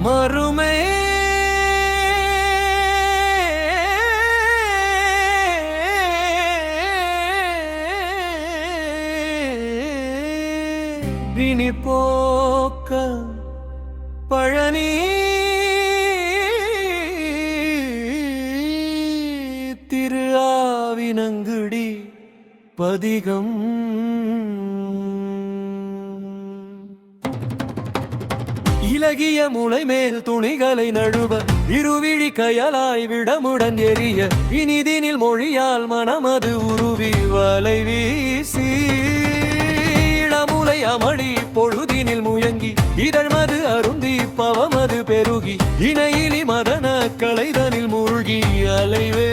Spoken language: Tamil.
மறுமை வினி போக்க பழனி திரு ஆவினங்குடி பதிகம் இலகிய முளை மேல் துணிகளை நழுவ இருவிழி கயலாய் விடமுடன் எரிய இனிதினில் மொழியால் மனமது உருவி வலை வீசி இளமுலை அமளி பொழுதினில் முயங்கி இதழ்மது அருந்தி பவமது பெருகி இணையிலி மதன கலைதனில் மூழ்கி அலைவே